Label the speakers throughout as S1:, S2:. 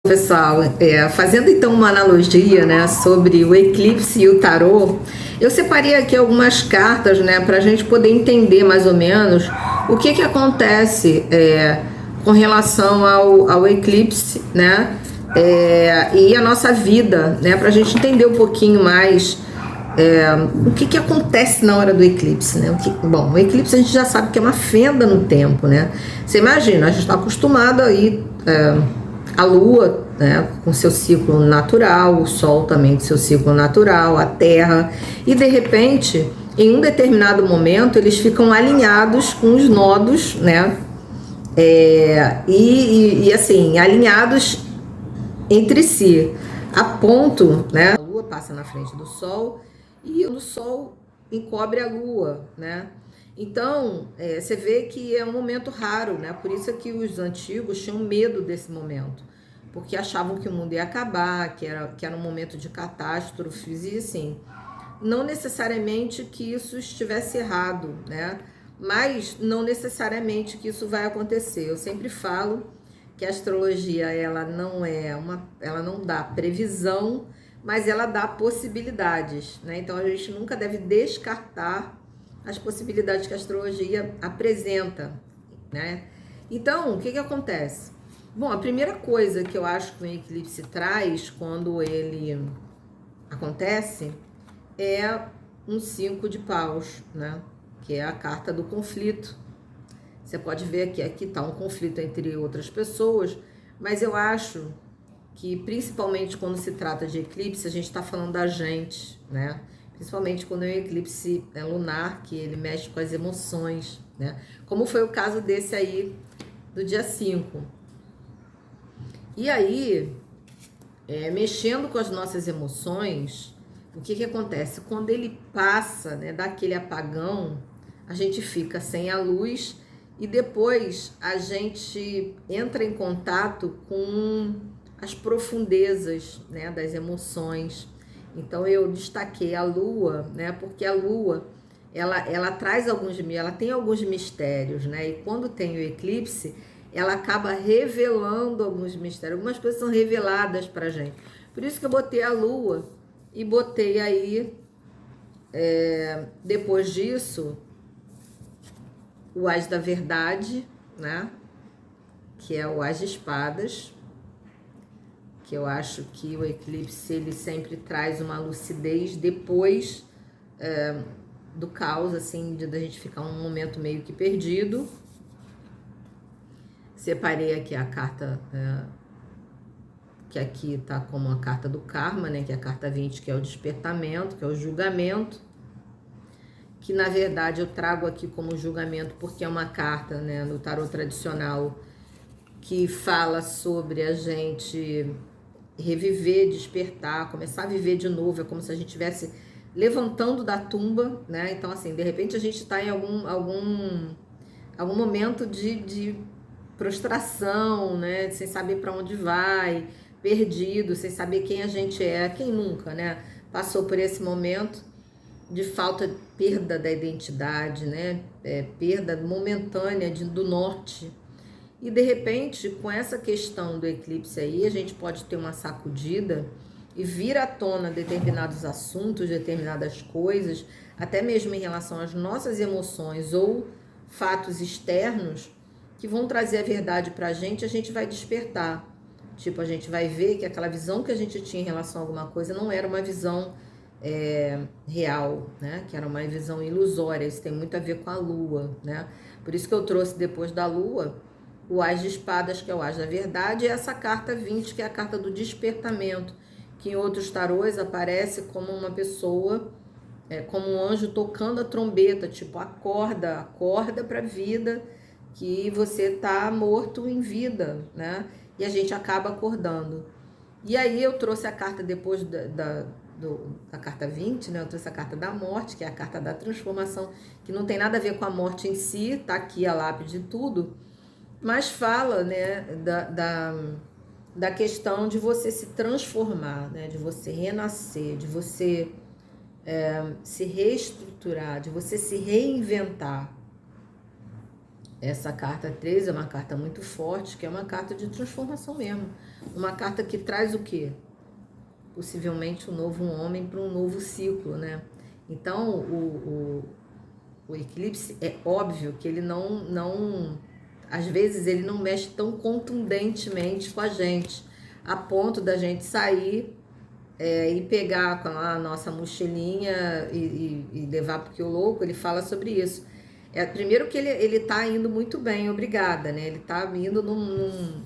S1: Pessoal, fazendo então uma analogia, né, sobre o eclipse e o tarô, eu separei aqui algumas cartas, né, para a gente poder entender mais ou menos o que acontece com relação ao eclipse, né, e a nossa vida, né, para a gente entender um pouquinho mais o que acontece na hora do eclipse, né? Bom, o eclipse a gente já sabe que é uma fenda no tempo, né? Você imagina, a gente está acostumado aí a Lua, né, com seu ciclo natural, o Sol também com seu ciclo natural, a Terra, e de repente, em um determinado momento, eles ficam alinhados com os nodos, né? Assim, alinhados entre si, a ponto, né? A Lua passa na frente do Sol e o Sol encobre a Lua, né? Então, você vê que é um momento raro, né? Por isso é que os antigos tinham medo desse momento, porque achavam que o mundo ia acabar, que era um momento de catástrofes, e assim, não necessariamente que isso estivesse errado, né? Mas não necessariamente que isso vai acontecer. Eu sempre falo que a astrologia ela não dá previsão, mas ela dá possibilidades, né? Então a gente nunca deve descartar as possibilidades que a astrologia apresenta, né? Então, o que acontece? Bom, a primeira coisa que eu acho que o eclipse traz quando ele acontece é um 5 de paus, né? Que é a carta do conflito. Você pode ver que aqui está um conflito entre outras pessoas, mas eu acho que principalmente quando se trata de eclipse, a gente está falando da gente, né? Principalmente quando é um eclipse lunar, que ele mexe com as emoções, né? Como foi o caso desse aí do dia 5. E aí, mexendo com as nossas emoções, o que acontece? Quando ele passa, né, daquele apagão, a gente fica sem a luz e depois a gente entra em contato com as profundezas, né, das emoções. Então eu destaquei a Lua, né, porque a Lua ela traz ela tem alguns mistérios, né? E quando tem o eclipse, ela acaba revelando alguns mistérios. Algumas coisas são reveladas pra gente. Por isso que eu botei a Lua e botei aí, depois disso, o As da Verdade, né? Que é o As de Espadas, que eu acho que o eclipse ele sempre traz uma lucidez depois do caos, assim, da gente ficar um momento meio que perdido. Separei aqui a carta, que aqui tá como a carta do karma, né? Que é a carta 20, que é o despertamento, que é o julgamento. Que na verdade eu trago aqui como julgamento porque é uma carta, né, no tarot tradicional que fala sobre a gente reviver, despertar, começar a viver de novo. É como se a gente estivesse levantando da tumba, né? Então assim, de repente a gente está em algum momento de prostração, né? Sem saber para onde vai, perdido, sem saber quem a gente é. Quem nunca, né? Passou por esse momento de falta, perda da identidade, né? Perda momentânea do norte. E de repente, com essa questão do eclipse aí, a gente pode ter uma sacudida e vir à tona determinados assuntos, determinadas coisas, até mesmo em relação às nossas emoções ou fatos externos que vão trazer a verdade pra gente, a gente vai despertar. Tipo, a gente vai ver que aquela visão que a gente tinha em relação a alguma coisa não era uma visão real, né? Que era uma visão ilusória. Isso tem muito a ver com a Lua, né? Por isso que eu trouxe depois da Lua o As de Espadas, que é o As da Verdade, e essa carta 20, que é a carta do despertamento, que em outros tarôs aparece como uma pessoa, como um anjo tocando a trombeta, tipo, acorda pra vida, que você tá morto em vida, né? E a gente acaba acordando. E aí eu trouxe a carta depois da carta 20, né? Eu trouxe a carta da morte, que é a carta da transformação, que não tem nada a ver com a morte em si, tá aqui a lápide de tudo, mas fala, né, da questão de você se transformar, né, de você renascer, de você se reestruturar, de você se reinventar. Essa carta 13 é uma carta muito forte, que é uma carta de transformação mesmo. Uma carta que traz o quê? Possivelmente um novo homem para um novo ciclo, né? Então, o eclipse é óbvio que ele não... Às vezes ele não mexe tão contundentemente com a gente, a ponto da gente sair e pegar com a nossa mochilinha e levar, porque o louco, ele fala sobre isso. Primeiro que ele tá indo muito bem, obrigada, né? Ele tá indo num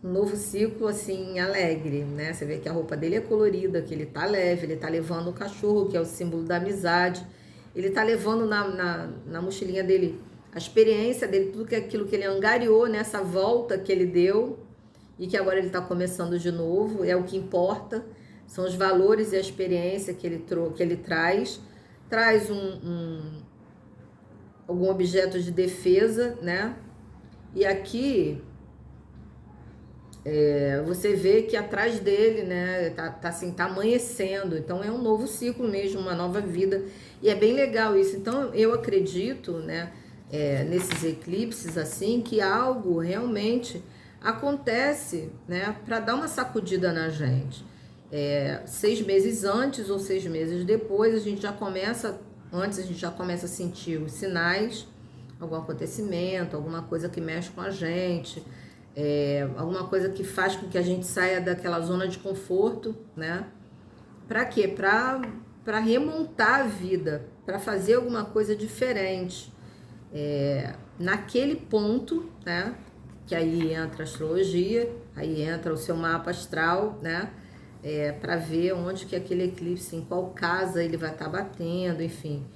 S1: novo ciclo, assim, alegre, né? Você vê que a roupa dele é colorida, que ele tá leve, ele tá levando o cachorro, que é o símbolo da amizade. Ele tá levando na mochilinha dele a experiência dele, tudo aquilo que ele angariou nessa volta que ele deu e que agora ele tá começando de novo, é o que importa, são os valores e a experiência que ele traz. Traz algum objeto de defesa, né? E aqui você vê que atrás dele, né, tá assim, tá amanhecendo, então é um novo ciclo mesmo, uma nova vida, e é bem legal isso. Então eu acredito, né, nesses eclipses assim, que algo realmente acontece, né, para dar uma sacudida na gente. 6 meses antes ou 6 meses depois, a gente já começa a sentir os sinais, algum acontecimento, alguma coisa que mexe com a gente, alguma coisa que faz com que a gente saia daquela zona de conforto, né? Para quê? Para remontar a vida, para fazer alguma coisa diferente. Naquele ponto, né? Que aí entra a astrologia, aí entra o seu mapa astral, né? Para ver onde que aquele eclipse, em qual casa ele vai estar batendo, enfim.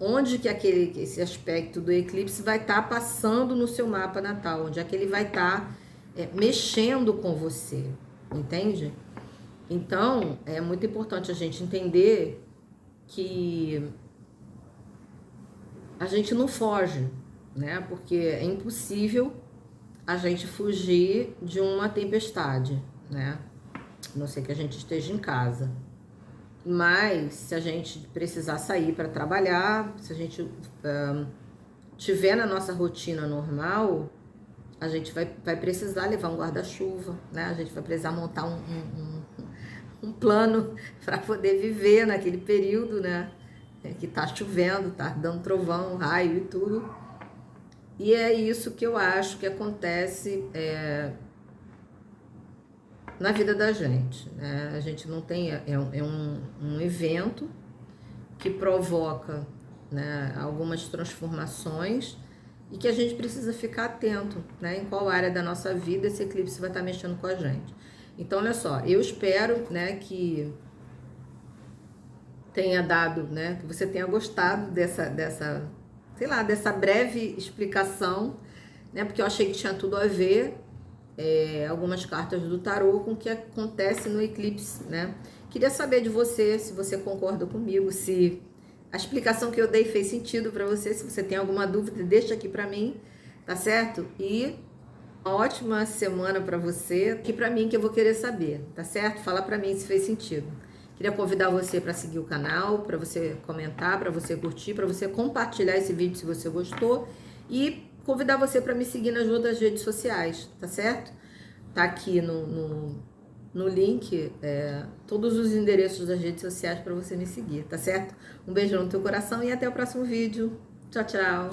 S1: Onde que esse aspecto do eclipse vai estar passando no seu mapa natal, onde é que ele vai estar mexendo com você, entende? Então, é muito importante a gente entender que a gente não foge, né? Porque é impossível a gente fugir de uma tempestade, né? A não ser que a gente esteja em casa. Mas se a gente precisar sair para trabalhar, se a gente tiver na nossa rotina normal, a gente vai precisar levar um guarda-chuva, né? A gente vai precisar montar um plano para poder viver naquele período, né? Que tá chovendo, tá dando trovão, raio e tudo. E é isso que eu acho que acontece na vida da gente, né? A gente não tem... um evento que provoca, né, algumas transformações e que a gente precisa ficar atento, né? Em qual área da nossa vida esse eclipse vai estar mexendo com a gente. Então, olha só, eu espero, né, que tenha dado, né, que você tenha gostado dessa, sei lá, dessa breve explicação, né? Porque eu achei que tinha tudo a ver, algumas cartas do tarô com o que acontece no eclipse, né? Queria saber de você, se você concorda comigo, se a explicação que eu dei fez sentido para você. Se você tem alguma dúvida, deixa aqui para mim, tá certo? E uma ótima semana para você, aqui para mim, que eu vou querer saber, tá certo? Fala para mim se fez sentido. Queria convidar você para seguir o canal, para você comentar, para você curtir, para você compartilhar esse vídeo se você gostou e convidar você para me seguir nas outras redes sociais, tá certo? Tá aqui no link todos os endereços das redes sociais para você me seguir, tá certo? Um beijão no teu coração e até o próximo vídeo. Tchau, tchau!